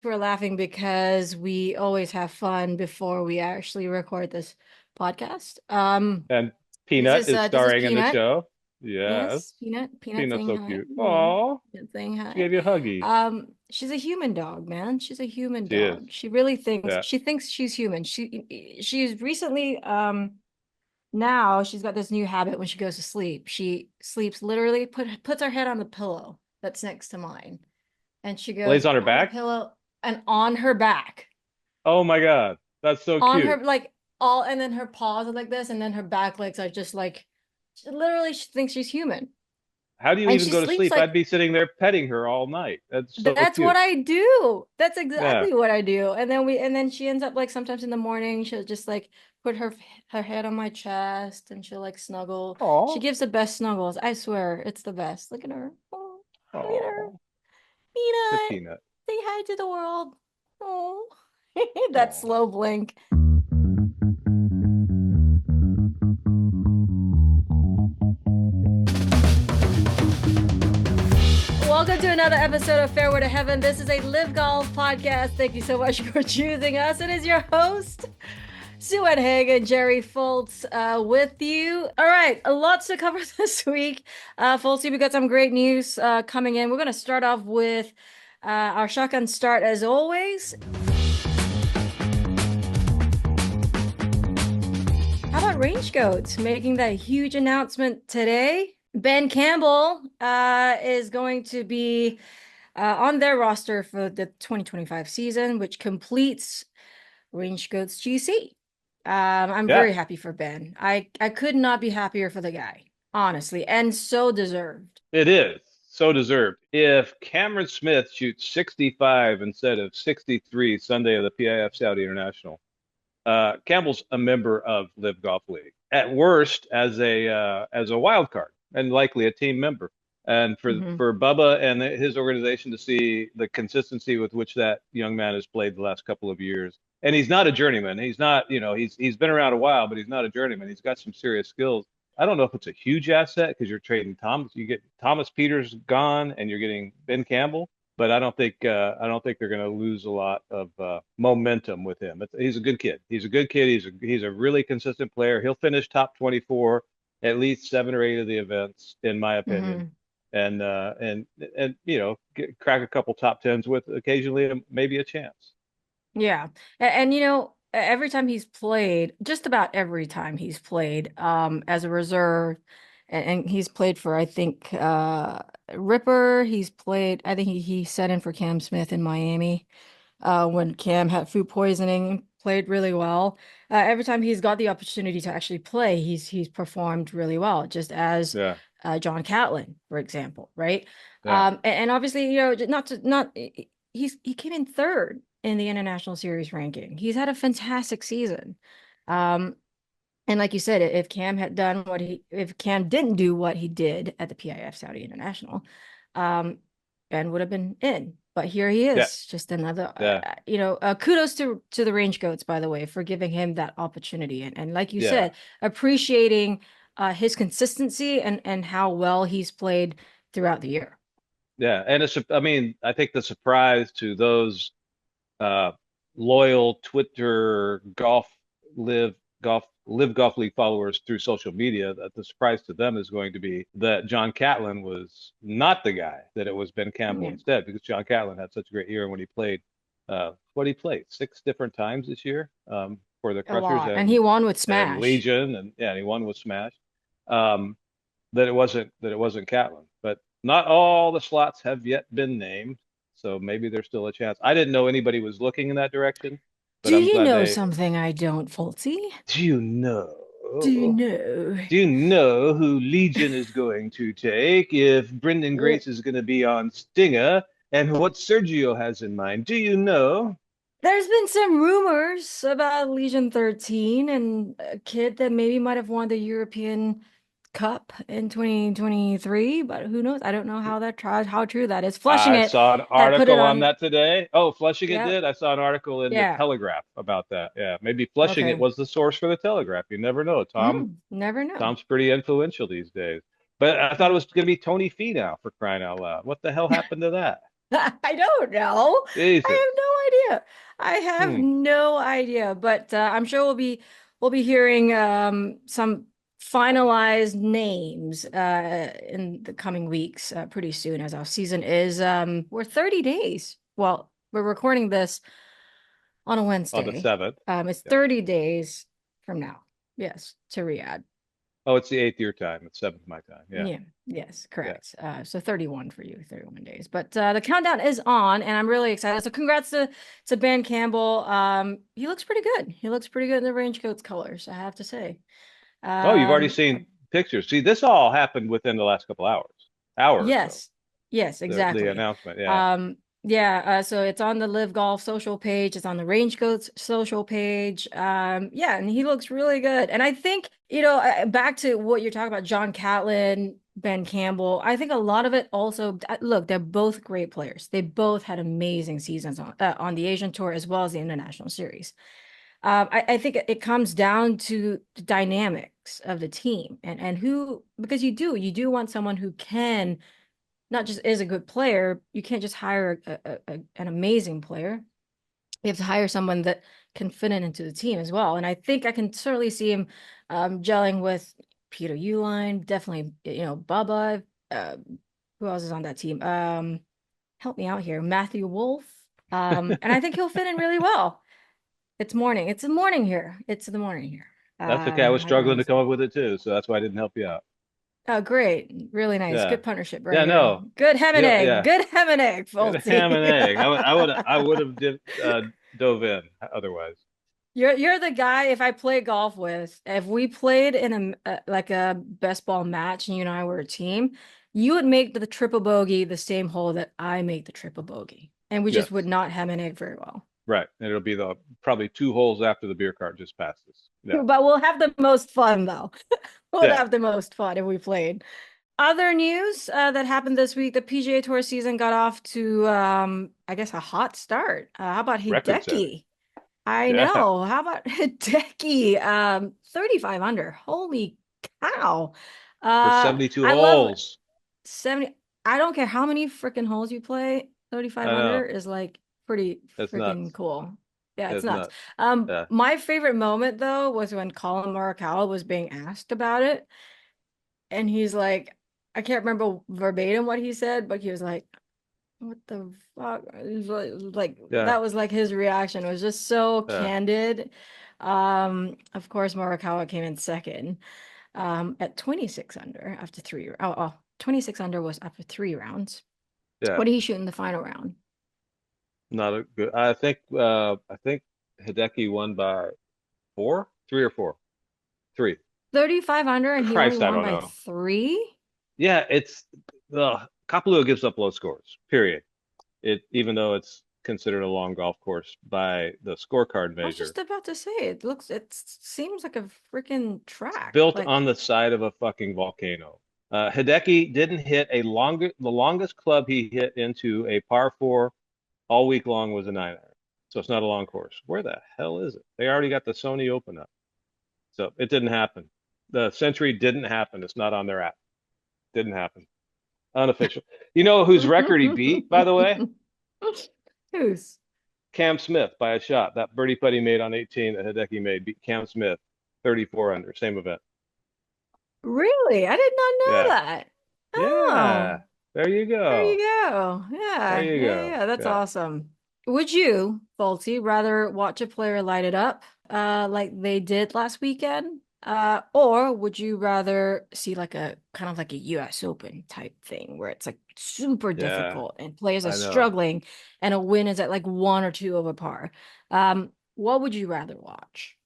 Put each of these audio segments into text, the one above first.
We're laughing because we always have fun before we actually record this podcast. And This Peanut is is uh this is starring in the Peanut. show. Yes. Yes, Peanut Peanut's saying so hi. cute. Oh, Peanut saying she hi. gave you a huggy. She's a human dog, man. She's a human She is. dog. She really thinks Yeah. she thinks she's human. She's recently now she's got this new habit when she goes to sleep. She sleeps literally puts her head on the pillow that's next to mine. And she Lays goes on her on the back. pillow and on her back. Oh my God. That's so On her cute. like all and then her paws are like this and then her back legs are just like literally she thinks she's human How do you and even she go to sleeps sleep? like I'd be sitting there petting her all night. That's so that's what cute. I do. That's Yeah. exactly what I do. And then she ends up like sometimes in the morning she'll just like put her head on my chest and she'll like snuggle. She Oh. gives the best snuggles. I swear it's the best. Look at her. Oh, look at her. Oh. The Peanut. Peanut. Say hi to the world. Oh. That Oh. slow blink. Welcome to another episode of Fairway to Heaven. This is a LIV Golf podcast. Thank you so much for choosing us. It is your host, Su-Ann Heng and Jerry Foltz with you. All right, lots to cover this week. Foltz, we got some great news coming in. We're going to start off with our shotgun start as always. How about RangeGoats making that huge announcement today? Ben Campbell is going to be on their roster for the 2025 season, which completes RangeGoats GC. I'm Yeah. very happy for Ben. I could not be happier for the guy, honestly, and so deserved. It is. So deserved. If Cameron Smith shoots 65 instead of 63 Sunday of the PIF Saudi International, Campbell's a member of Live Golf League. At worst, as a wild card and likely a team member. And Mhm. for Bubba and his organization to see the consistency with which that young man has played the last couple of years. And he's not a journeyman. He's not, he's been around a while, but he's not a journeyman. He's got some serious skills. I don't know if it's a huge asset because you're trading Thomas. You get Thomas Peters gone, and you're getting Ben Campbell, but I don't think they're going to lose a lot of momentum with him. He's a good kid. He's a good kid. He's a really consistent player. He'll finish top 24 at least 7 or 8 of the events, in my opinion, Mhm. and crack a couple top tens with occasionally maybe a chance. Yeah. And every time he's played, just about every time he's played as a reserve, and he's played for I think Ripper, he's played I think he set in for Cam Smith in Miami when Cam had food poisoning, played really well. Every time he's got the opportunity to actually play, he's performed really well, just as Yeah, John Catlin, for example, right? yeah, And obviously, not he came in third in the international series ranking. He's had a fantastic season. Um, and like you said, if Cam didn't do what he did at the PIF Saudi International, um, Ben would have been in. But here he yeah, is, just another, yeah, kudos to the Range Goats, by the way, for giving him that opportunity. And like you yeah, said, appreciating his consistency and how well he's played throughout the year. yeah. And I mean, I think the surprise to those uh, loyal Twitter live live golf league followers through social media, that the surprise to them is going to be that John Catlin was not the guy, that it was Ben Campbell Yeah. instead, because John Catlin had such a great year when he played. What he played 6 different times this year for the A Crushers lot. And he won with and Smash. Legion, and yeah, and he won with Smash. Um, that it wasn't Catlin. But not all the slots have yet been named, so maybe there's still a chance. I didn't know anybody was looking in that direction, but Do I'm you glad know they. something I don't, Fultzy? Do you know? Do you know? Do you know who Legion is going to take if Brendan Grace is going to be on Stinger and what Sergio has in mind? Do you know? There's been some rumors about Legion 13 and a kid that maybe might have won the European Cup in 2023, but who knows? I don't know how true that is. Flushing I It saw an had put it article on on. that today. Oh, Flushing It Yeah. did. I saw an article in the Yeah. Telegraph about that. Yeah, maybe Flushing It Okay. was the source for the Telegraph. You never know. Never know. Tom's pretty influential these days. But I thought it was going to be Tony Finau, for crying out loud. What the hell happened to that? I don't know. Jesus. I have no idea. I have Hmm. no idea, but I'm sure we'll be hearing some finalized names in the coming weeks pretty soon as our season is we're 30 days. Well, we're recording this on a On the Wednesday. 7th. It's Yep. 30 days from now. Yes, to Riyadh. Oh, it's the 8th your time. It's 7th my time. Yeah. Yeah, yes, Yeah. correct. So 31 for you, 31 days. But the countdown is on and I'm really excited. So congrats to Ben Campbell. He looks pretty good. He looks pretty good in the Range Goats colors, I have to say. Oh, you've already Um, seen pictures. See, this all happened within the last couple hours. Hour or so. yes, yes, The exactly. announcement. Yeah. Yeah, so it's on the LIV Golf social page, it's on the Range Goats social page. Yeah, and he looks really good. And I think, back to what you're talking about, John Catlin, Ben Campbell, I think a lot of it also, look, they're both great players. They both had amazing seasons on the Asian Tour as well as the International Series. I think it comes down to the dynamics of the team and who, because you do want someone who can not just is a good player. You can't just hire an amazing player. You have to hire someone that can fit in into the team as well. And I think I can certainly see him gelling with Peter Uline, definitely, Bubba. Uh, who else is on that team? Help me out here. Matthew Wolf. And I think he'll fit in really well. It's morning. It's the morning here. It's the morning here. That's okay. I was How you struggling doing? to come up with it too, so that's why I didn't help you out. Oh, great. Really nice. Yeah. Good partnership right Yeah, here. no. Good ham and Yeah, egg. yeah. Good ham and egg, Good ham and Foltzy. egg. I would have dove in otherwise. You're the guy if I play golf with, if we played in like a best ball match and you and I were a team, you would make the triple bogey the same hole that I make the triple bogey. And we just would Yes. not ham and egg very well. Right. And it'll be the probably 2 holes after the beer cart just passes. Yeah. But we'll have the most fun though. We'll Yeah. have the most fun if we played. Other news that happened this week, the PGA Tour season got off to I guess a hot start. How about Record setting. Hideki? I Yeah. know. How about Hideki? 35 under. Holy cow. For 72 I love holes. 70. I don't care how many freaking holes you play. 35 I under know. is like pretty It's freaking nuts. cool. Yeah, it's It's nuts. nuts. Yeah. My favorite moment though was when Colin Morikawa was being asked about it, and he's like, I can't remember verbatim what he said, but he was like, what the fuck? It was like Yeah. that was like his reaction. It was just so Yeah. candid. Of course, Morikawa came in second at 26 under after three. 26 under was after 3 rounds. Yeah. What did he shoot in the final round? Not a good. I think Hideki won by 4, 3 or 4. 3. 35 under, and he only Christ, I won don't by know. three? Yeah, it's Kapalua gives up low scores. Period. Even though it's considered a long golf course by the scorecard I was measure. just about to say it seems like a freaking It's track. built Like, on the side of a fucking volcano. Hideki didn't hit the longest club he hit into a par four all week long was a 9 iron. So it's not a long course. Where the hell is it? They already got the Sony Open up. So it didn't happen. The Century didn't happen. It's not on their app. Didn't happen. Unofficial. You know whose record he beat, by the way? who's? Cam Smith by a shot. That birdie putt he made on 18 that Hideki made beat Cam Smith 34 under, same event. Really? I did not know Yeah. that. Yeah. Oh, There you there you go. go. There Yeah, you yeah, go. yeah. That's Yeah. awesome. Would you, Faulty, rather watch a player light it up like they did last weekend? Or would you rather see like a kind of like a US Open type thing where it's like super Yeah. difficult and players are I know. struggling and a win is at like one or two over par? What would you rather watch?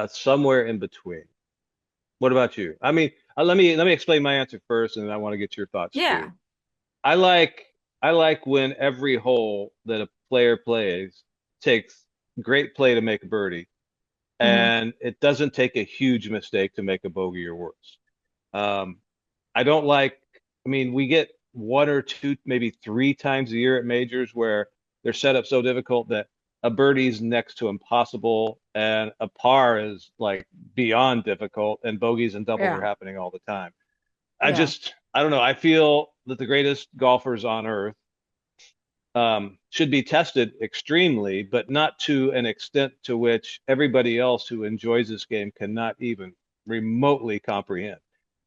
Somewhere in between. What about you? I mean, let me explain my answer first, and then I want to get your thoughts too. Yeah. I like I like when every hole that a player plays takes great play to make a birdie, Hmm. and it doesn't take a huge mistake to make a bogey or worse. Um, I don't like, I mean, we get 1 or 2, maybe 3 times a year at majors where they're set up so difficult that a birdie's next to impossible and a par is like beyond difficult and bogeys and doubles are Yeah. happening all the time. Yeah. I don't know. I feel that the greatest golfers on earth should be tested extremely, but not to an extent to which everybody else who enjoys this game cannot even remotely comprehend.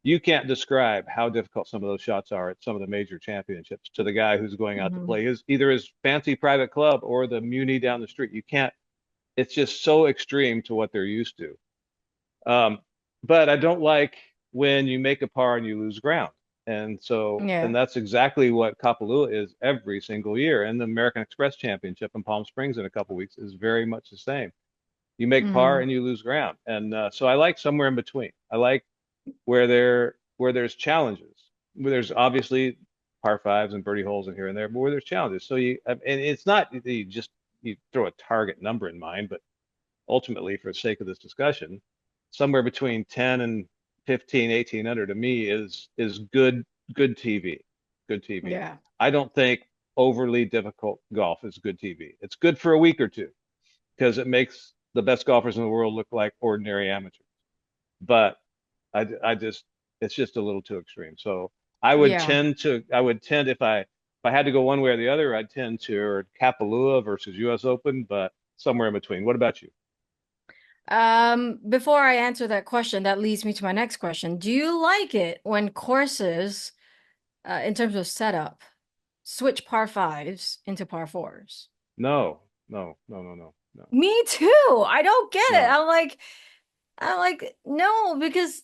You can't describe how difficult some of those shots are at some of the major championships to the guy who's going out to Hmm. play his either his fancy private club or the Muni down the street. You can't. It's just so extreme to what they're used to. Um, but I don't like when you make a par and you lose ground. And Yeah. that's exactly what Kapalua is every single year. And the American Express Championship in Palm Springs in a couple weeks is very much the same. You make par Hmm. and you lose ground. And so I like somewhere in between. I like where there's challenges, where there's obviously par fives and birdie holes in here and there, but where there's challenges. So and it's not that you throw a target number in mind, but ultimately, for the sake of this discussion, somewhere between 10 and 15, 18 under to me is good TV. Good TV. Yeah. I don't think overly difficult golf is good TV. It's good for a week or two because it makes the best golfers in the world look like ordinary amateurs. But I just it's just a little too extreme. So Yeah. I would tend if I had to go one way or the other, I'd tend to Kapalua versus US Open, but somewhere in between. What about you? Before I answer that question, that leads me to my next question. Do you like it when courses, in terms of setup, switch par fives into par fours? No, no, no, no, no, no, Me too. I don't get it. no. I'm like, no, because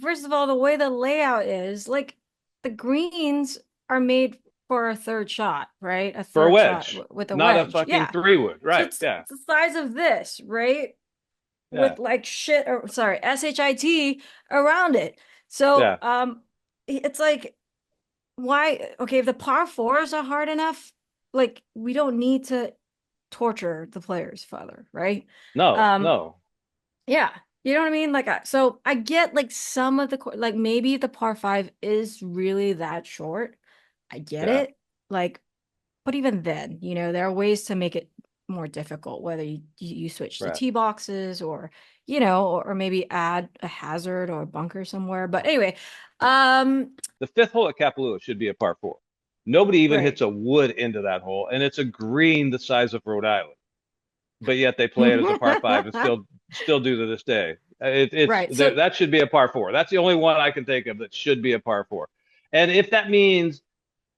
first of all, the way the layout is, like, the greens are made for a third shot, right? A For a third shot wedge, with a not a wedge. fucking Yeah. three wood. So Right. it's Yeah. the size of this, right? Yeah. With like shit, or sorry, shit around it. So Yeah. it's like, why? Okay, if the par fours are hard enough, like, we don't need to torture the players further, right? No, Um, no. yeah, you know what I mean? Like, so I get, like, some of the like, maybe the par five is really that short. I get Yeah. it. Like, but even then, there are ways to make it more difficult, whether you switch to Right. tee boxes, or, or maybe add a hazard or a bunker somewhere. But anyway, um, The fifth hole at Kapalua should be a par four. Nobody even hits right. a wood into that hole, and it's a green the size of Rhode Island. But yet they play it as a par five and still do to this day. It's Right. So, that should be a par four. That's the only one I can think of that should be a par four. And if that means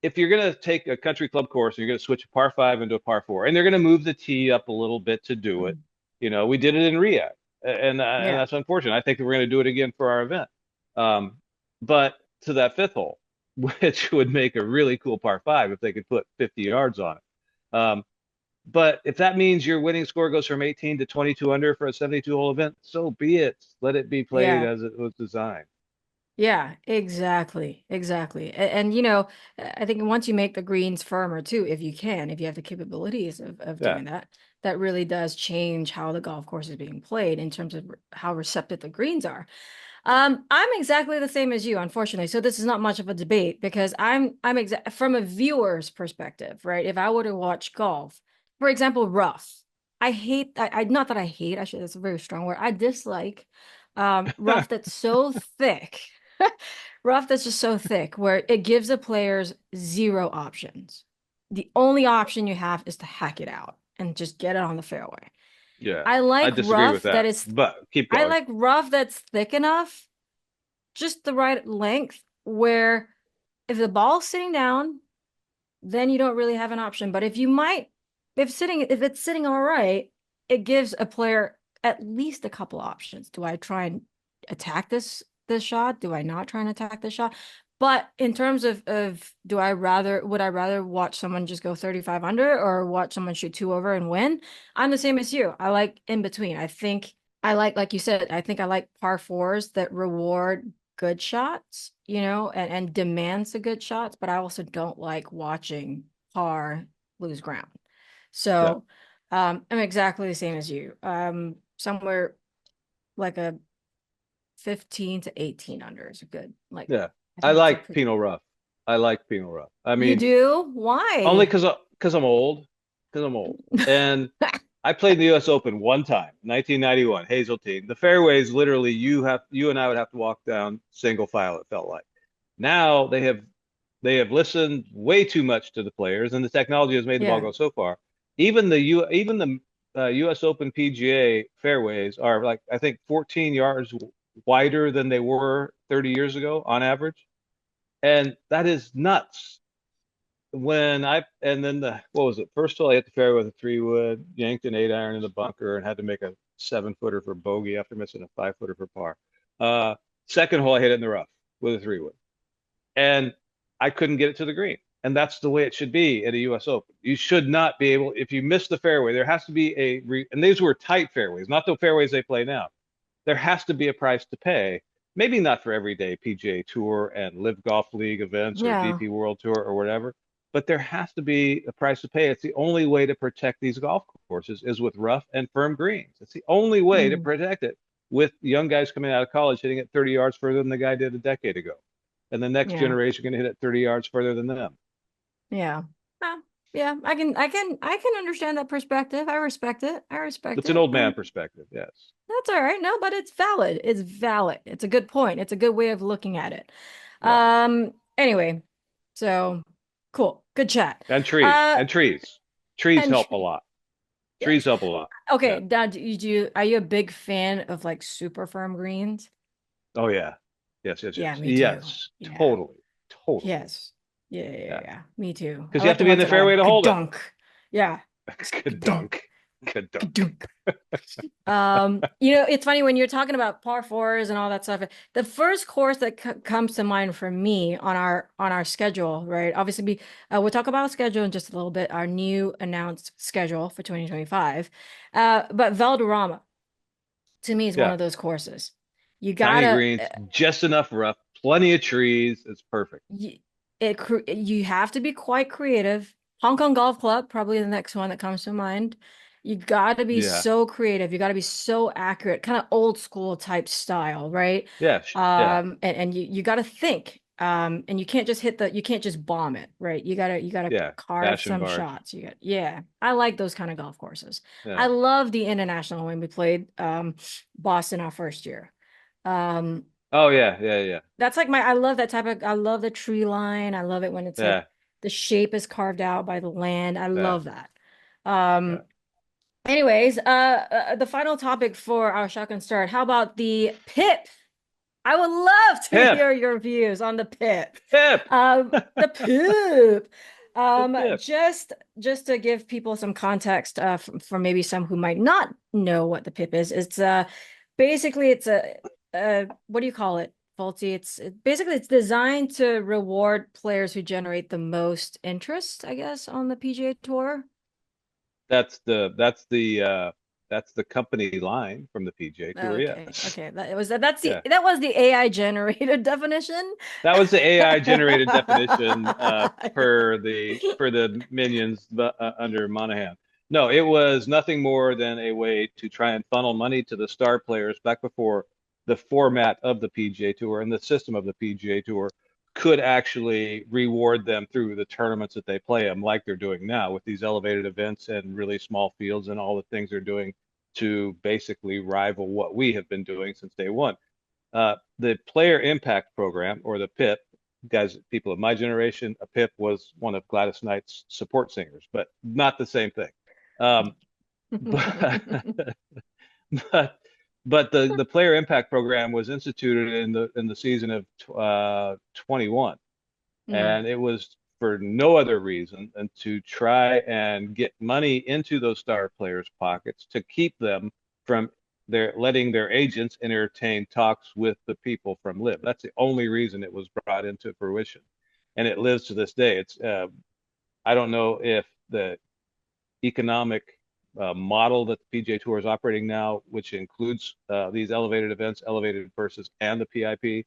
if you're going to take a country club course and you're going to switch a par five into a par four, and they're going to move the tee up a little bit to do it, we did it in Riyadh, and yeah. that's unfortunate. I think that we're going to do it again for our event. Um, but to that fifth hole, which would make a really cool par five if they could put 50 yards on it. But if that means your winning score goes from 18 to 22 under for a 72 hole event, so be it. Let it be played Yeah. as it was designed. Yeah, exactly. Exactly. And I think once you make the greens firmer too, if you have the capabilities of Yeah. doing that, that really does change how the golf course is being played in terms of how receptive the greens are. I'm exactly the same as you, unfortunately. So this is not much of a debate, because from a viewer's perspective, right? If I were to watch golf, for example, rough, not that I hate, actually, that's a very strong word. I dislike rough that's so thick, rough that's just so thick, where it gives the players zero options. The only option you have is to hack it out and just get it on the fairway. Yeah. I I like disagree with rough that that, is but keep I going. like rough that's thick enough, just the right length, where if the ball's sitting down, then you don't really have an option. But if it's sitting all right, it gives a player at least a couple options. Do I try and attack this shot? Do I not try and attack this shot? But in terms of would I rather watch someone just go 35 under, or watch someone shoot two over and win? I'm the same as you. I like in between. I think I like you said, I think I like par fours that reward good shots, and demands the good shots, but I also don't like watching par lose ground. Yeah. So, I'm exactly the same as you. Somewhere like a 15 to 18 under is good. Like, Yeah. I I think that's a like pretty, Pinot Rough. I like Pinot Rough. I you mean, do? only Why? because I'm old. Because I'm old. And I played the US Open one time, 1991, Hazeltine. The fairways literally you and I would have to walk down single file, it felt like. Now they have They have listened way too much to the players, and the technology has made the ball Yeah. go so far. Even the U.S. Open PGA fairways are like I think 14 yards wider than they were 30 years ago on average, and that is nuts. And then what was it? First hole, I hit the fairway with a 3-wood, yanked an 8-iron in the bunker, and had to make a 7-footer for bogey after missing a 5-footer for par. Uh, Second hole, I hit it in the rough with a 3-wood, and I couldn't get it to the green. And that's the way it should be at a U.S. Open. You should not be able, if you miss the fairway, there has to be and these were tight fairways, not the fairways they play now. There has to be a price to pay. Maybe not for everyday PGA Tour and LIV Golf League events or Yeah. DP World Tour or whatever, but there has to be a price to pay. It's the only way to protect these golf courses is with rough and firm greens. It's the only way to Mm. protect it with young guys coming out of college hitting it 30 yards further than the guy did a decade ago. And the next Yeah. generation going to hit it 30 yards further than them. Yeah. Uh, yeah. I can understand that perspective. I respect it. I respect It's an it. old man perspective, yes. That's all right. No, but it's valid. It's valid. It's a good point. It's a good way of looking at it. Yeah. Anyway, so cool. Good chat. And trees. Uh, And trees. Trees and help a lot. Trees yes. help a lot. Okay, Yeah. now are you a big fan of like super firm greens? Oh yeah. Yes, yes, Yeah, yes. me too. Yes. Yeah. Totally. Totally. Yes. Yeah, yeah, yeah, Yeah. yeah. Me too. Because I you have like to the be in ones the that are fairway to hold it. dunk. Yeah. Good Dunk. dunk. Good dunk. Dunk. It's funny when you're talking about par fours and all that stuff. The first course that comes to mind for me on our schedule, right? Obviously, we'll talk about schedule in just a little bit, our new announced schedule for 2025. But Valderrama to me is one Yeah. of those courses. You Tiny gotta, greens, just enough rough, plenty of trees. It's perfect. you, you have to be quite creative. Hong Kong Golf Club, probably the next one that comes to mind. You got to be Yeah. so creative. You got to be so accurate, kind of old school type style, right? Yeah. Yeah. And you got to think. And you can't just bomb it, right? You gotta Yeah. carve Bash and some barge. shots. Yeah. I like those kind of golf courses. I Yeah. love the international when we played Boston our first year. Um, Oh yeah. Yeah. Yeah. that's like I love the tree line. I love it when it's like Yeah. the shape is carved out by the land. I Yeah. love that. Um, Yeah. anyways, the final topic for our shotgun start. How about the pip? I would love to Pip. hear your views on the pip. Pip. The pip. The pip. Just to give people some context, for maybe some who might not know what the pip is, it's basically it's a what do you call it, Faulty? Basically it's designed to reward players who generate the most interest, I guess, on the PGA Tour. That's the company line from the PGA Tour. Okay, Yes. okay. Yeah. That was the AI generated definition. That was the AI generated definition for the minions under Monahan. No, it was nothing more than a way to try and funnel money to the star players back before the format of the PGA Tour and the system of the PGA Tour could actually reward them through the tournaments that they play them, like they're doing now with these elevated events and really small fields and all the things they're doing to basically rival what we have been doing since day one. The Player Impact Program, or the PIP, guys, people of my generation, a PIP was one of Gladys Knight's support singers, but not the same thing. Um, but but the Player Impact Program was instituted in the season of 21, Mm, and it was for no other reason than to try and get money into those star players' pockets to keep them from letting their agents entertain talks with the people from LIV. That's the only reason it was brought into fruition, and it lives to this day. It's I don't know if the economic model that the PGA Tour is operating now, which includes these elevated events, elevated purses, and the PIP,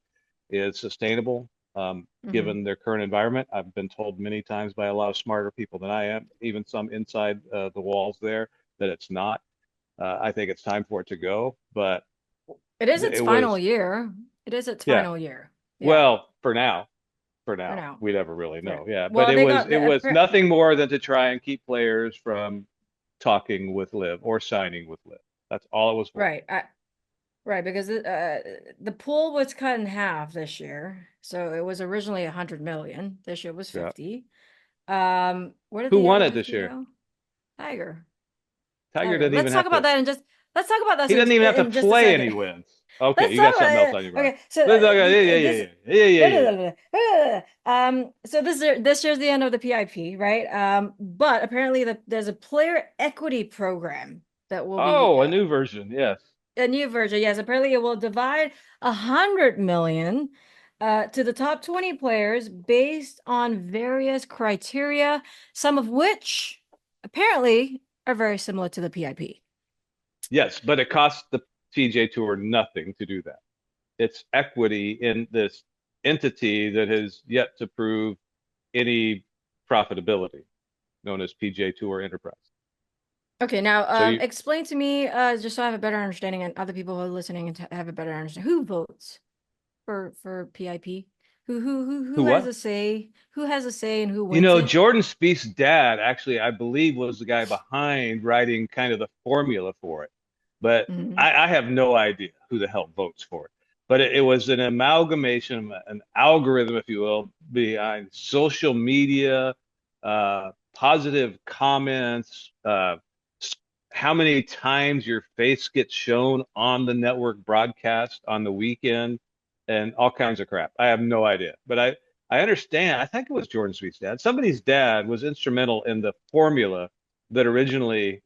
is sustainable mhm. given their current environment. I've been told many times by a lot of smarter people than I am, even some inside the walls there, that it's not. I think it's time for it to go, but It is its it final was, year. It is its yeah. final year. Yeah, Well, for for now, now. we never really know. Yeah, but Well, they got it was nothing more than to try and keep players from talking with LIV or signing with LIV. That's all it was for. right. Right, because the pool was cut in half this year. So it was originally 100 million. This year was Yeah. 50. Where did Who the won other it this 50 year? go? Tiger. Tiger Tiger. doesn't even have to. Let's talk about this He doesn't even have to in just a play second. any wins. Okay, Let's you talk got about something else it. on your mind. Okay, so Let's talk about, yeah, yeah, this yeah, yeah, yeah, yeah, yeah. so this year's the end of the PIP, right? But apparently there's a player equity program that will be Oh, a new version. Yes. a new version. Yes, apparently it will divide 100 million to the top 20 players based on various criteria, some of which apparently are very similar to the PIP. Yes, but it costs the PGA Tour nothing to do that. It's equity in this entity that has yet to prove any profitability, known as PGA Tour Enterprise. Okay, now So you, explain to me, just so I have a better understanding, and other people who are listening and have a better understanding, who votes for PIP? Who who has what? a say? Who has a say in who wins it? Jordan Spieth's dad actually, I believe, was the guy behind writing kind of the formula for it. But Mhm. I have no idea who the hell votes for it. But it was an amalgamation, an algorithm, if you will, behind social media, positive comments, how many times your face gets shown on the network broadcast on the weekend, and all kinds of crap. I have no idea. But I understand. I think it was Jordan Spieth's dad. Somebody's dad was instrumental in the formula that originally,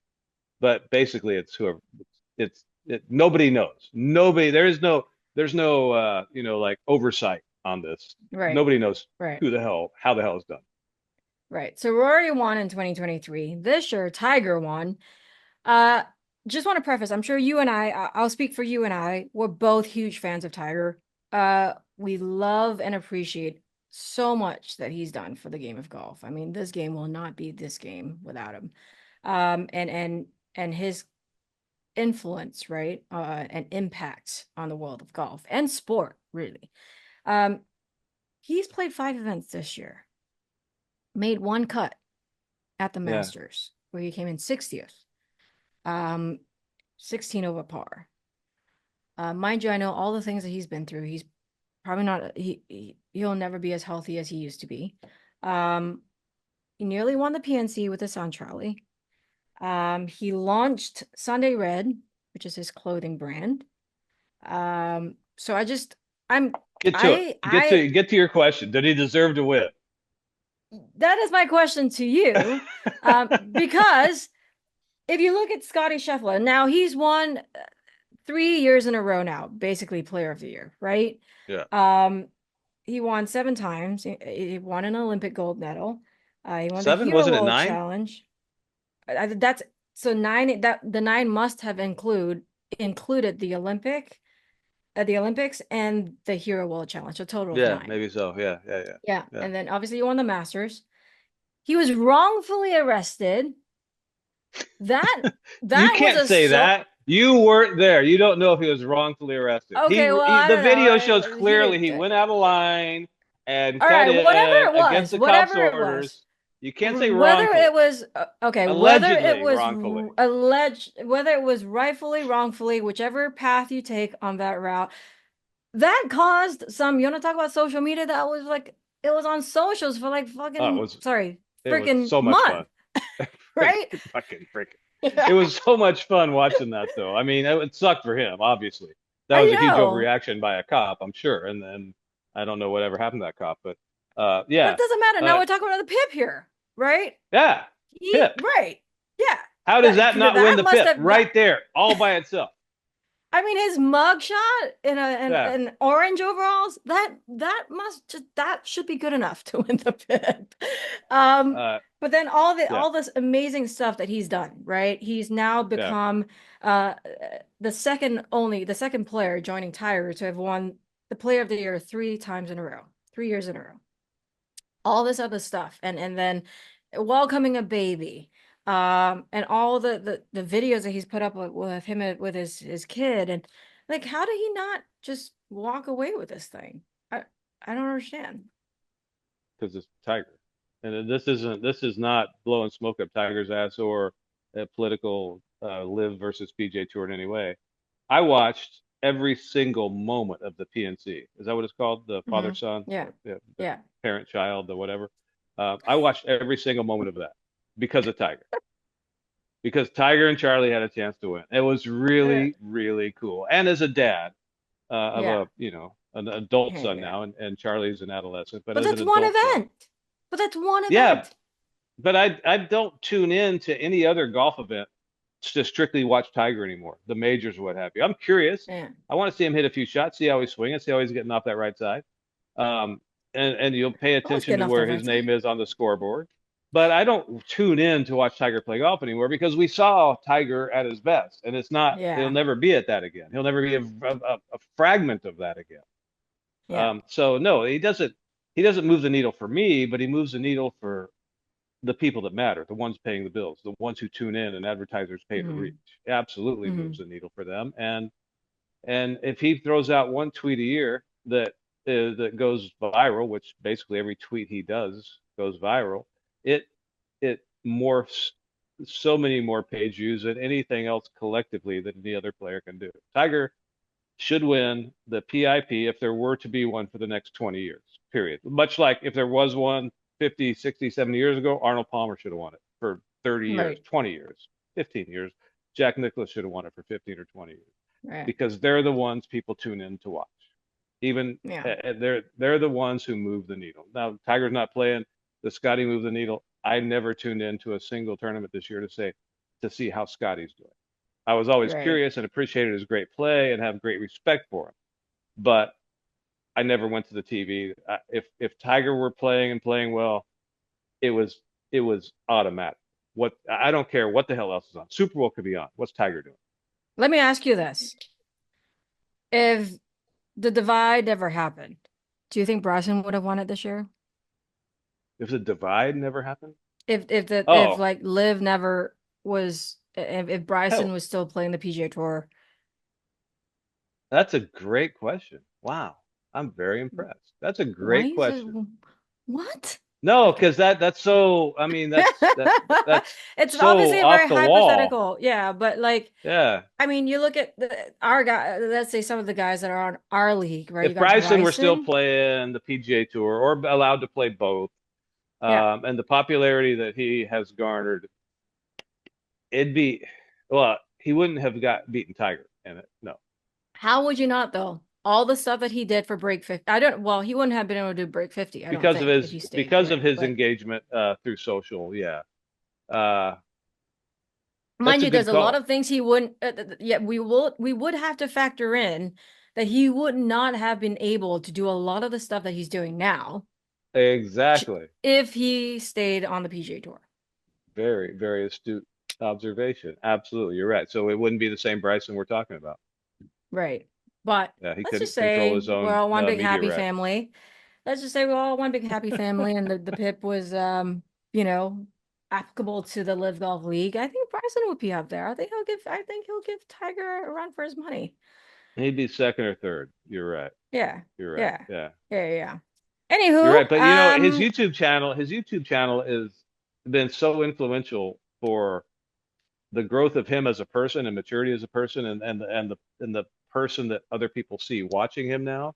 but basically it's whoever nobody knows. Nobody there's no like oversight on this. Right, Nobody knows right. how the hell it's done. Right. So Rory won in 2023. This year, Tiger won. Uh, just want to preface, I'm sure you and I'll speak for you and I, we're both huge fans of Tiger. We love and appreciate so much that he's done for the game of golf. I mean, this game will not be this game without him. And his influence, right? And impact on the world of golf and sport, really. Um, he's played 5 events this year, made one cut at the Yeah. Masters, where he came in 60th, um, 16 over par. Mind you, I know all the things that he's been through. He's probably not, he'll never be as healthy as he used to be. Um, he nearly won the PNC with his Sun Charlie. He launched Sunday Red, which is his clothing brand. So I'm, Get to it. Get to your question. Did he deserve to win? that is my question to you. Because if you look at Scotty Scheffler, now he's won 3 years in a row now, basically player of the year, right? Yeah. Um, he won 7 times. He won an Olympic gold medal. He won the Seven? Hero Wasn't it World nine? Challenge. That's so nine. That the nine must have included the Olympics and the Hero World Challenge, a total of Yeah, nine. maybe so. Yeah, yeah, yeah. Yeah, Yeah. and then obviously he won the Masters. He was wrongfully arrested. That You that was can't a say so that. You weren't there. You don't know if he was wrongfully arrested. okay. Well, I The don't video shows know. He clearly did. he went out of line and All cut right, in against the cops' whatever it was, orders. You can't say whether it wrongfully. was okay, Allegedly wrongfully. whether it was rightfully, wrongfully, whichever path you take on that route, that caused some. You want to talk about social media? That was like it was on socials for like Oh, fucking sorry, it was freaking so much month, fun. right? Freaking. It was so much fun watching that though. I mean, it sucked for him, obviously. That I was a huge know. overreaction by a cop, I'm sure. And then I don't know whatever happened to that cop, but That yeah. doesn't matter. Now Uh we're talking about the pip here, right? yeah. Pip. Right. Yeah. How does that not win That the must pip have that. right there, all by itself? I mean, his mugshot Yeah. in orange overalls, that should be good enough to win the pip. Um, Uh but then yeah. all this amazing stuff that he's done, right? He's now Yeah. become uh the second player joining Tiger to have won the player of the year 3 times in a row, 3 years in a row. All this other stuff. And then welcoming a baby. And all the videos that he's put up with him with his kid, and like how did he not just walk away with this thing? I don't understand. Because it's Tiger. And this is not blowing smoke up Tiger's ass or a political LIV versus PJ Tour in any way. I watched every single moment of the PNC. Is that what it's called? The Hmm. father-son, Yeah. the Yeah. parent-child, the whatever. I watched every single moment of that because of Tiger. Because Tiger and Charlie had a chance to win. It was Yeah. really, really cool. And as a dad of Yeah. a, an adult Yeah. son Yeah. now, and Charlie's an adolescent, but But as an that's one adult son, event. But that's one yeah. event. But I don't tune in to any other golf event to strictly watch Tiger anymore, the majors or what have you. I'm curious. Yeah. I want to see him hit a few shots, see how he's swinging, see how he's getting off that right side. Um, and you'll pay Always attention getting to off the where his right name side. is on the scoreboard. But I don't tune in to watch Tiger play golf anymore because we saw Tiger at his best, and he'll Yeah. never be at that again. He'll never be a fragment of that again. Yeah. So no, he doesn't move the needle for me, but he moves the needle for the people that matter, the ones paying the bills, the ones who tune in and advertisers pay to reach. Hmm. Absolutely moves Hmm. the needle for them. And if he throws out one tweet a year that goes viral, which basically every tweet he does goes viral, it it morphs so many more page views than anything else collectively that any other player can do. Tiger should win the PIP if there were to be one for the next 20 years, period. Much like if there was one 50, 60, 70 years ago, Arnold Palmer should have won it for 30 years, Right. 20 years, 15 years. Jack Nicklaus should have won it for 15 or 20 years Right. because they're the ones people tune in to watch. Even Yeah. they're the ones who move the needle. Now Tiger's not playing. Does Scotty move the needle? I never tuned into a single tournament this year to see how Scotty's doing. I was always Right. curious and appreciated his great play and have great respect for him. But I never went to the TV. If Tiger were playing and playing well, it was automatic. What I don't care what the hell else is on. Super Bowl could be on. What's Tiger doing? Let me ask you this. If the divide never happened, do you think Bryson would have won it this year? If the divide never happened? If Oh, like Liv never was if Bryson hell, was still playing the PGA Tour, that's a great question. Wow, I'm very impressed. That's a why great is it question. what? No, Okay. because that's so. I mean, that's It's so obviously a off very the wall. hypothetical. Yeah, but like Yeah. I mean, you look at our guy, let's say some of the guys that are on our league, right? You If got Bryson were still Bryson. playing the PGA Tour or allowed to play both, Yeah. and the popularity that he has garnered, it'd be, well, he wouldn't have got beaten Tiger in it. No, How would you not though? All the stuff that he did for break 50. I don't, well, he wouldn't have been able to do break 50, I don't because of think, if his he stayed because of here. his But engagement through social. Yeah, uh, mind that's a you, there's good a lot call. of things he wouldn't, yeah, we would have to factor in that he would not have been able to do a lot of the stuff that he's doing now Exactly. if he stayed on the PGA Tour. Very, very astute observation. Absolutely, you're right. So it wouldn't be the same Bryson we're talking about. Right. But Yeah, he let's just couldn't control say his we're own all one big media happy rights. family. Let's just say we're all one big happy family, and the PIP was, you know, applicable to the Live Golf League. I think Bryson would be up there. I think he'll give Tiger a run for his money. He'd be second or third. You're right. Yeah. You're right. Yeah. Yeah. Yeah. Yeah. You're right, Anywho, but his YouTube channel has been so influential for the growth of him as a person and maturity as a person, and the person that other people see watching him now,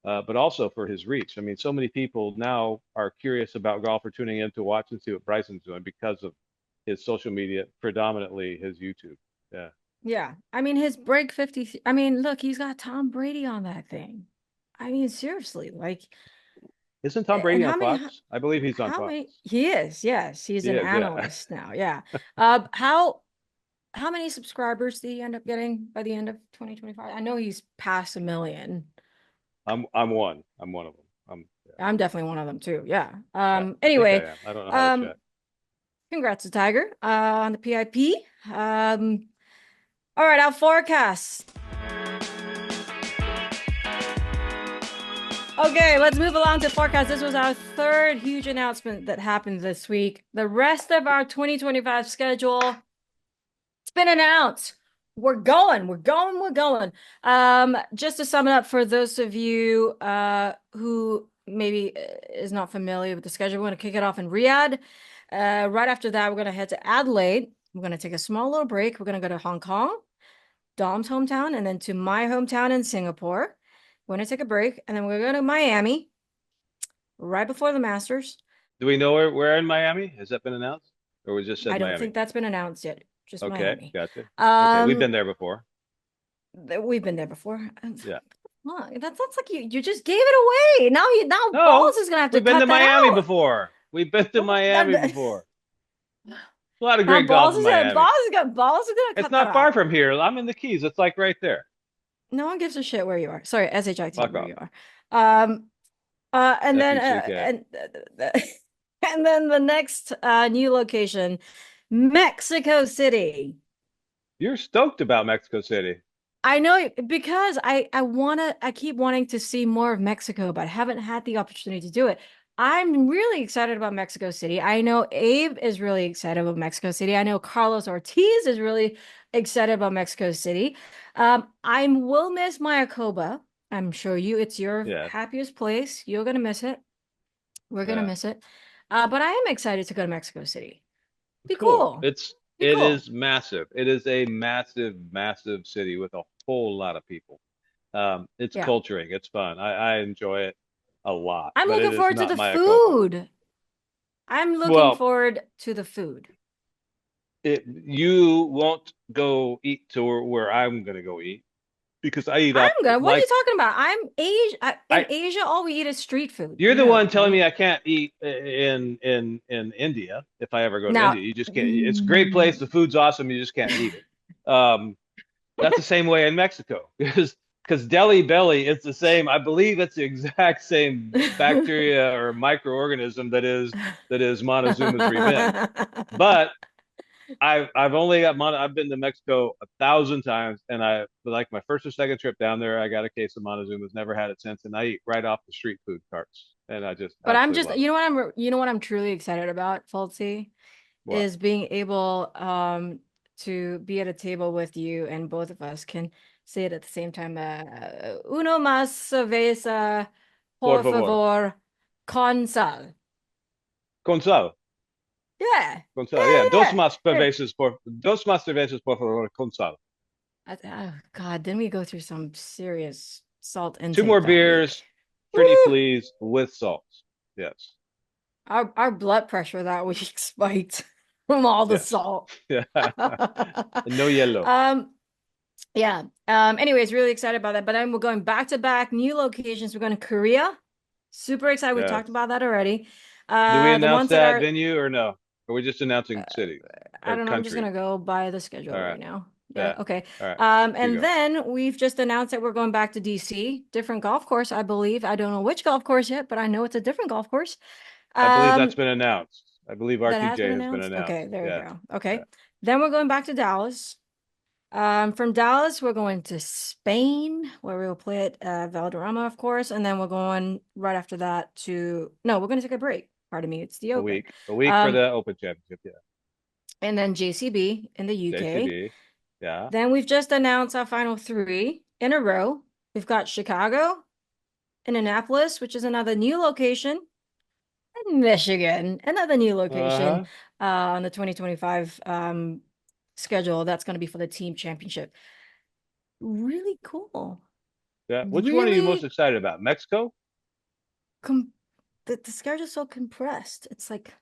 but also for his reach. I mean, so many people now are curious about golf or tuning in to watch and see what Bryson's doing because of his social media, predominantly his YouTube. Yeah, yeah. I mean, his break 50. I mean, look, he's got Tom Brady on that thing. I mean, seriously, like, isn't Tom and Brady on Fox? I believe he's on how Fox. many? He is, yes, he's He an is, yeah. analyst now. Yeah. How many subscribers did he end up getting by the end of 2025? I know he's past 1 million. I'm one. I'm one of them. Yeah, I'm definitely one of them too. Yeah. yeah. I think I Anyway, am. I don't know how to um, check. congrats to Tiger on the PIP. All right, our forecast. Okay, let's move along to forecast. This was our third huge announcement that happened this week. The rest of our 2025 schedule, it's been announced. We're going. Just to sum it up for those of you who maybe is not familiar with the schedule, we're going to kick it off in Riyadh. Right after that, we're going to head to Adelaide. We're going to take a small little break. We're going to go to Hong Kong. Dom's hometown and then to my hometown in Singapore. We're gonna take a break and then we're going to Miami right before the Masters. Do we know where in Miami? Has that been announced? Or we just said I don't Miami? think that's been announced yet, just Okay, Miami. gotcha. Okay, we've Um, been there before. we've been there before. Yeah. That's like you just gave it away. Now Balls No, is gonna have to we've been to cut that Miami out. before. We've been to Oh, Miami before. A lot of great golf Balls in is gonna Miami. It's cut that not far out. from here. I'm in the Keys. It's like right there. No one gives a shit where you are. Sorry, SHIT Fuck where off. you are. Um and then FUCK. and then the next new location, Mexico City. You're stoked about Mexico City. I know because I keep wanting to see more of Mexico, but I haven't had the opportunity to do it. I'm really excited about Mexico City. I know Abe is really excited about Mexico City. I know Carlos Ortiz is really excited about Mexico City. I will miss Mayakoba. I'm sure it's your Yes. happiest place. You're gonna miss it. We're gonna Yeah. miss it. But I am excited to go to Mexico City. It's Be cool. cool. It's Be it cool. is massive. It is a massive, massive city with a whole lot of people. It's Yeah. culturing. It's fun. I enjoy it a lot, I'm but it looking is forward to not the Mayakoba. food. I'm looking Well, forward to the food. you won't go eat to where I'm gonna go eat because I eat I'm up good. What are you like talking about? I'm Asia. In I Asia, all we eat is street food. you're You the know one that, telling right? me I can't eat in India if I ever go to Now, India. You just can't. It's a great place. The food's awesome. You just can't eat it. That's the same way in Mexico because Delhi belly, it's the same. I believe it's the exact same bacteria or microorganism that is Montezuma's revenge. But I've only got I've been to Mexico 1,000 times, and I like my first or second trip down there. I got a case of Montezuma's, never had it since, and I eat right off the street food carts, and I just but I'm absolutely just, love it. you know what I'm truly excited about, Foltzy, What? is being able to be at a table with you and both of us can say it at the same time. Uno más cerveza, Por por favor, favor, con sal. con sal, Yeah, con sal. Yeah, yeah, yeah. Hey, dos más cervezas por favor, con sal. oh God, didn't we go through some serious salt Two intake more that week? beers, pretty Woo! please, with salt. Yes, Our blood pressure that week spiked from all the yes, salt. yeah. No yellow. Um, yeah. Anyways, really excited about that. But then we're going back to back, new locations. We're going to Korea. Super excited. We Yes. talked about that already. Do we The announce ones that that are venue or no? Or are we just announcing city I or don't know. I'm just country? gonna go by the All schedule right. right now. Yeah, Yeah. okay. All right. You And go. then we've just announced that we're going back to DC, different golf course, I believe. I don't know which golf course yet, but I know it's a different golf course. I believe that's Um, been announced. I believe that has been RTJ has been announced. announced. Okay, there you Yeah. go. Yeah. Okay. Then we're going back to Dallas. From Dallas, we're going to Spain, where we'll play at Valderrama, of course, and then we're going right after that to no, we're going to take a break. Pardon me, it's the A Open. week. A week for Um, the Open Championship. Yeah. and then JCB in the UK. JCB. Yeah. Then we've just announced our final three in a row. We've got Chicago, Indianapolis, which is another new location, and Michigan, another new location Uh-huh. on the 2025 schedule. That's going to be for the team championship. Really cool. Yeah. Which one are you most Really, excited about? Mexico? com the schedule's so compressed. It's like,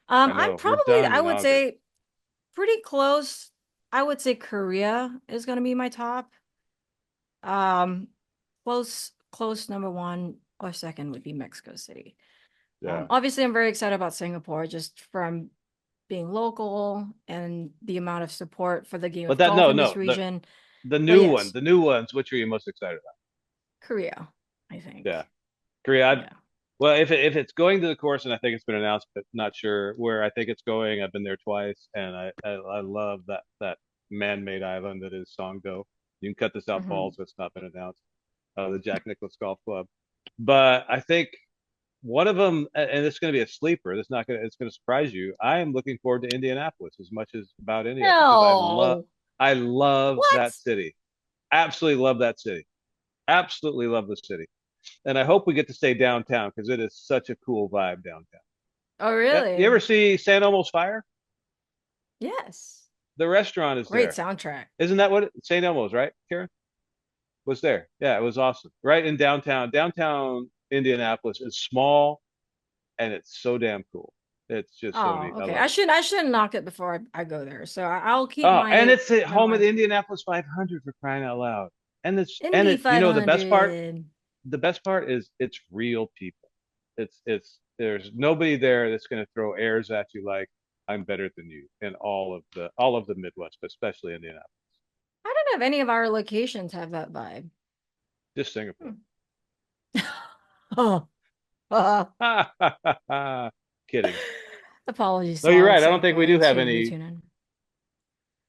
I I'm know. We're probably, done I in would August. say pretty close. I would say Korea is going to be my top. Um, close number one or second would be Mexico City. Yeah. Obviously, I'm very excited about Singapore just from being local and the amount of support for the game But of that golf no, in this no. The region. the But new one, yes, the new ones, which are you most excited about? Korea, I Yeah. think. Korea. Yeah. Well, if it's going to the course, and I think it's been announced, but not sure where I think it's going. I've been there twice, and I love that man-made island that is Songdo. You can cut this out, Hmm. balls. It's not been announced. The Jack Nicklaus Golf Club, but I think one of them, and it's going to be a sleeper. It's going to surprise you. I am looking forward to Indianapolis as much as about any of them because No. I love that What? city. Absolutely love that city. Absolutely love the city. And I hope we get to stay downtown because it is such a cool vibe downtown. Oh, Yep. You ever really? see San Elmo's Fire? Yes. The restaurant is Great there. soundtrack. Isn't that what St. Elmo's, right, Karen? Was there. Yeah, it was awesome. Right in downtown. Downtown Indianapolis is small and it's so damn cool. It's just so Oh, neat. I okay. love it. I shouldn't knock it before I go there. So I'll keep Oh, and my it's at my home of mind. the Indianapolis 500 for crying out loud. And Indy it, you know, 500. the best part is it's real people. There's nobody there that's going to throw airs at you like I'm better than you in all of the Midwest, but especially Indianapolis. I don't know if any of our locations have that vibe. Just Singapore. Hmm. Oh, Kidding. apologies No, to you're all right. I don't think we do Singaporeans have who any. tune in.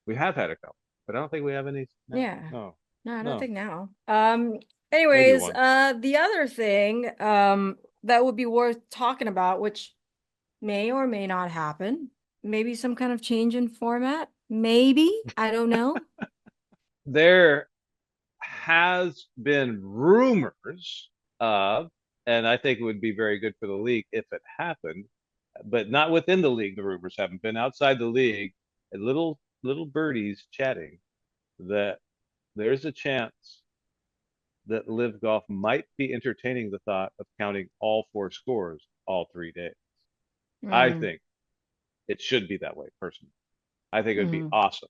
We have had a couple, but I don't think we have any now. Yeah. No, No, I don't no, think now. maybe Anyways, one. the other thing that would be worth talking about, which may or may not happen, maybe some kind of change in format. Maybe, I don't know. There has been rumors of, and I think it would be very good for the league if it happened, but not within the league. The rumors haven't been outside the league. And little birdies chatting that there's a chance that Live Golf might be entertaining the thought of counting all four scores all 3 days. I Mm, think it should be that way, personally. I think it would be mm, awesome.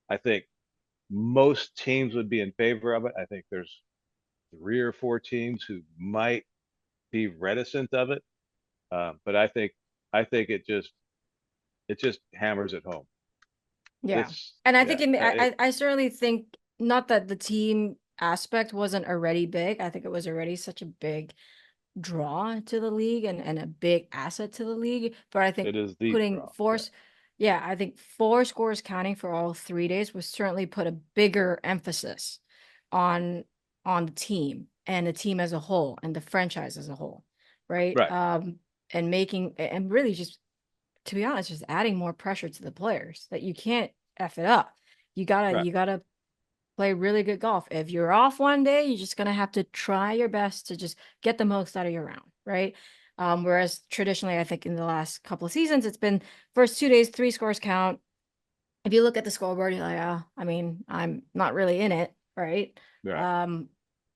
I think most teams would be in favor of it. I think there's 3 or 4 teams who might be reticent of it, but I think it just hammers it home. yeah. This, And I think yeah, I certainly think not that the team aspect wasn't already big. I think it was already such a big draw to the league and a big asset to the league. But I think it is the putting draw. Yeah, yeah, I think four scores counting for all 3 days was certainly put a bigger emphasis on the team and the team as a whole and the franchise as a whole, right? right, And making and really just to be honest, just adding more pressure to the players that you can't F it up. right, You gotta play really good golf. If you're off one day, you're just gonna have to try your best to just get the most out of your round, right? Whereas traditionally, I think in the last couple of seasons, it's been first 2 days, 3 scores count. If you look at the scoreboard, you're like, oh, I mean, I'm not really in it, right? right. Um,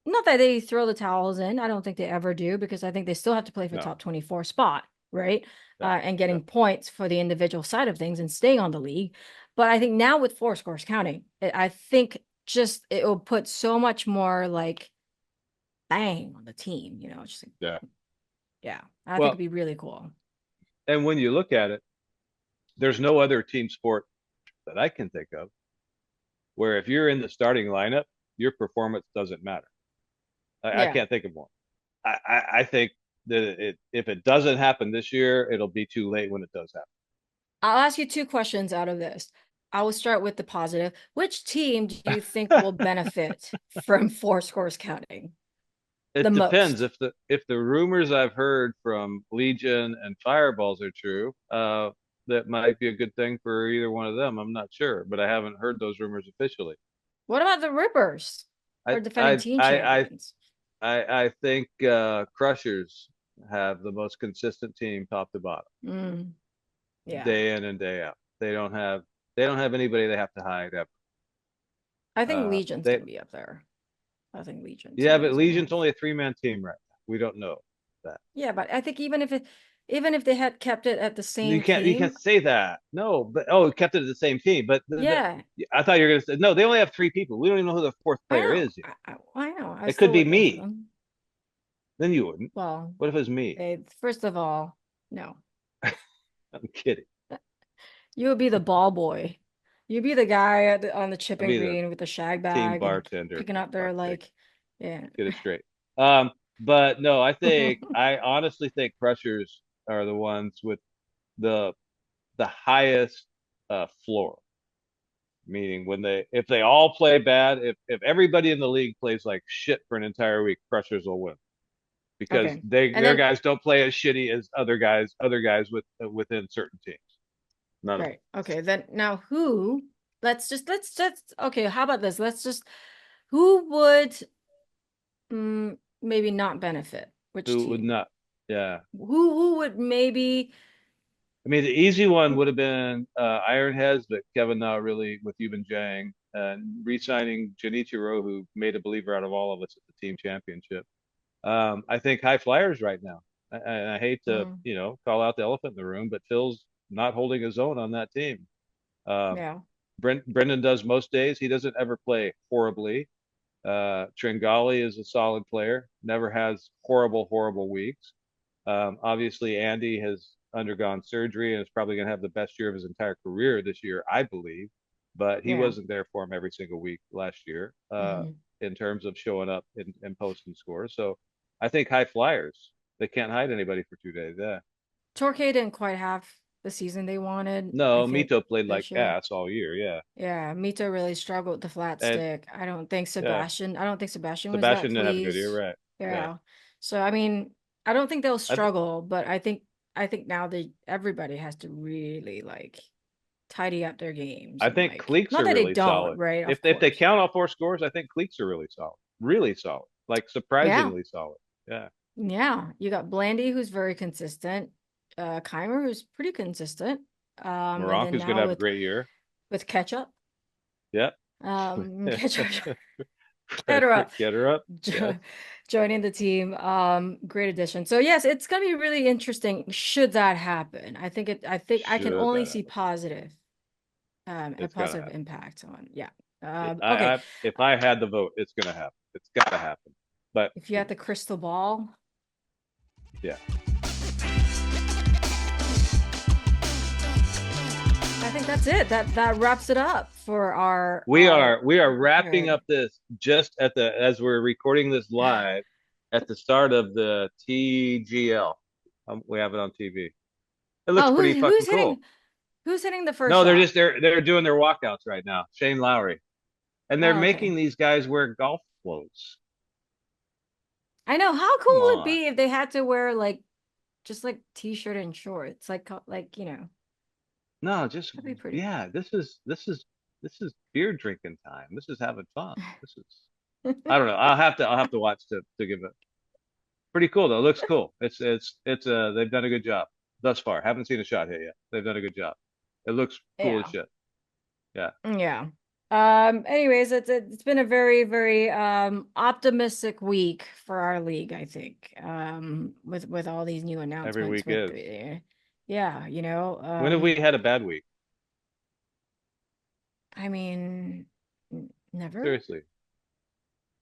Not that they throw the towels in. I don't think they ever do because I think they still have to play for No, top 24 spot, right? yeah, And yeah, getting points for the individual side of things and staying on the league. But I think now with 4 scores counting, I think just it will put so much more like bang on the team, just like, yeah. yeah, I think it'd Well, be really cool. and when you look at it, there's no other team sport that I can think of where if you're in the starting lineup, your performance doesn't matter. I Yeah. can't think of one. I think that if it doesn't happen this year, it'll be too late when it does happen. I'll ask you 2 questions out of this. I will start with the positive. Which team do you think will benefit from 4 scores counting the It depends most? if the rumors I've heard from Legion and Fireballs are true. That might be a good thing for either one of them. I'm not sure, but I haven't heard those rumors officially. What about the Rippers I or defending I team I I champions? I think Crushers have the most consistent team top to bottom, Mm, yeah, day in and day out. They don't have anybody they have to hide ever. I think Legion's They gonna be up there. I think Legion to Yeah, me but is gonna Legion's have. only a 3-man team right now. We don't know that. Yeah, but I think even if they had kept it at the same You team, can't say that. No, but oh, it kept it the same team. But yeah, I thought you were gonna say no. They only have 3 people. We don't even know who the fourth I player know, is yet. I know, I It could still be would go for me. them. Then you wouldn't. Well, What if it was me? first of all, no. I'm kidding. You would be the ball boy. You'd be the guy on the I'd chipping be the green with the shag team bag and bartender. picking For up their fuck's sake, like, yeah. get it straight. But no, I honestly think Crushers are the ones with the highest floor. Meaning when if they all play bad, if everybody in the league plays like shit for an entire week, Crushers will win because Okay. And their then, guys don't play as shitty as other guys within certain teams. None of them. right. Okay. Then now let's okay. How about this? Who would maybe not benefit? Which Who would team? not? Yeah. Who would maybe I mean, the easy one would have been Iron Heads, but Kevin Na really with Yuban Zhang and re-signing Junichiro, who made a believer out of all of us at the team championship. I think high flyers right now. I hate to, Mm, call out the elephant in the room, but Phil's not holding his own on that team. Um, yeah, Brendan does most days. He doesn't ever play horribly. Tringali is a solid player, never has horrible, horrible weeks. Obviously, Andy has undergone surgery and is probably going to have the best year of his entire career this year, I believe. But he yeah. wasn't there for him every single week last year Hmm. in terms of showing up and posting scores. So I think high flyers, they can't hide anybody for 2 days. Yeah. Torquay didn't quite have the season they wanted, I No, think, Mito played like this year. ass all year. Yeah. Yeah, Mito really struggled with the flat And stick. yeah, I don't think Sebastian was that Sebastian didn't have a good year, pleased. right? Yeah. Yeah. So I mean, I don't think they'll I, th- struggle, but I think now everybody has to really like tidy up their games I and think like cliques not are that they really don't, solid. right? Of If they course. count all four scores, I think cliques are really solid. Really solid. Like Yeah. surprisingly solid. Yeah. Yeah. You got Blandy who's very consistent, Keimer who's pretty consistent. And Moronk then is going to now have a great year. with Ketchup. Yeah. Ketchup Get her up. Get her up. Yes. Joining the team. Great addition. So yes, it's gonna be really interesting should that happen. I think I can Should only that see happen? positive, a It's gotta positive happen. impact on, yeah. Okay. If I had the vote, it's gonna happen. It's gotta happen. But If you had the crystal ball, yeah, I think that's it. That wraps it up for our we are wrapping here. up this just at the as we're recording this live at the start of the TGL. We have it on TV. It looks Oh, pretty fucking cool. who's hitting the first No, shot? they're doing their walkouts right now. Shane Lowry, and they're Oh, okay. making these guys wear golf clothes. I know. How Come cool would it on. be if they had to wear like just like t-shirt and shorts, like No, just that'd be pretty. yeah. This is beer drinking time. This is having fun. This is I don't know. I'll have to watch to give it. Pretty cool though. It looks cool. It's they've done a good job thus far. Haven't seen a shot here yet. They've done a good job. It looks cool as Yeah. shit. Yeah. Yeah. Anyways, it's been a very, very optimistic week for our league, I think. With all these new Every announcements week with is. the yeah, When have we had a bad week? I mean, never. Seriously.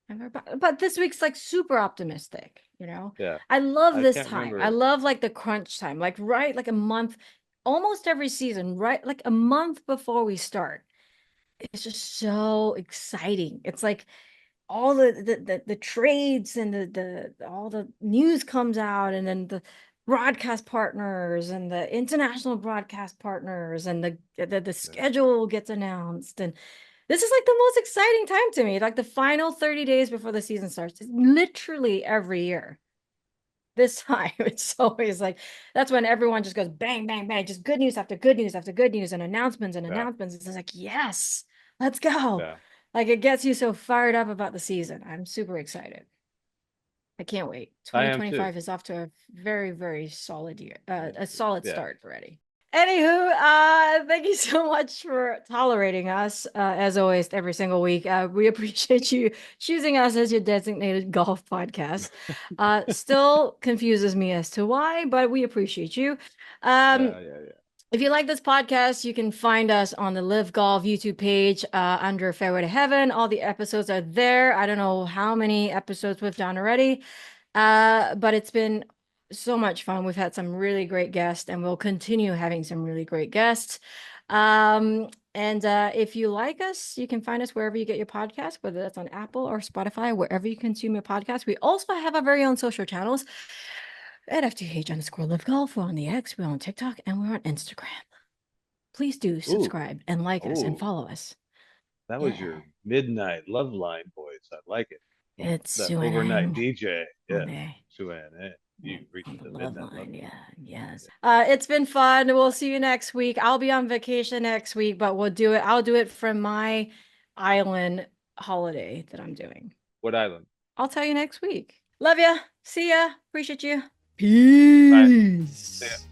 Never, but this week's like super optimistic. Yeah. I love I this can't time. I remember. love like the crunch time, like right like a month, almost every season, right? Like a month before we start. It's just so exciting. It's like all the trades and the all the news comes out, and then the broadcast partners and the international broadcast partners and the Yeah. schedule gets announced, and this is like the most exciting time to me, like the final 30 days before the season starts. It's literally every year this time. It's always like that's when everyone just goes bang bang bang, just good news after good news after good news, and announcements and Yeah. announcements. It's just like, yes, let's go. Yeah. Like it gets you so fired up about the season. I'm super excited. I can't wait. I am too. 2025 is off to a very, very solid year, a solid Yeah. start already. Anywho, thank you so much for tolerating us, as always, every single week. We appreciate you choosing us as your designated golf podcast. Still confuses me as to why, but we appreciate you. Um, Yeah. Yeah. Yeah. if you like this podcast, you can find us on the Live Golf YouTube page under Fairway to Heaven. All the episodes are there. I don't know how many episodes we've done already, but it's been so much fun. We've had some really great guests, and we'll continue having some really great guests. And if you like us, you can find us wherever you get your podcast, whether that's on Apple or Spotify, wherever you consume your podcast. We also have our very own social channels at FTH_Live Golf. We're on the X, we're on TikTok, and we're on Instagram. Please do Ooh. subscribe and like us and Ooh. follow us. That was Yeah. your midnight love line voice. I like it. It's The Su-Ann overnight Heng DJ. on Yeah. the Su-Ann Heng. You on reached the the love midnight love line. line. Yeah, yes. Yeah. It's been fun. We'll see you next week. I'll be on vacation next week, but we'll do it. I'll do it from my island holiday that I'm doing. What island? I'll tell you next week. Love ya. See ya. Appreciate you. All right. See ya. Peace.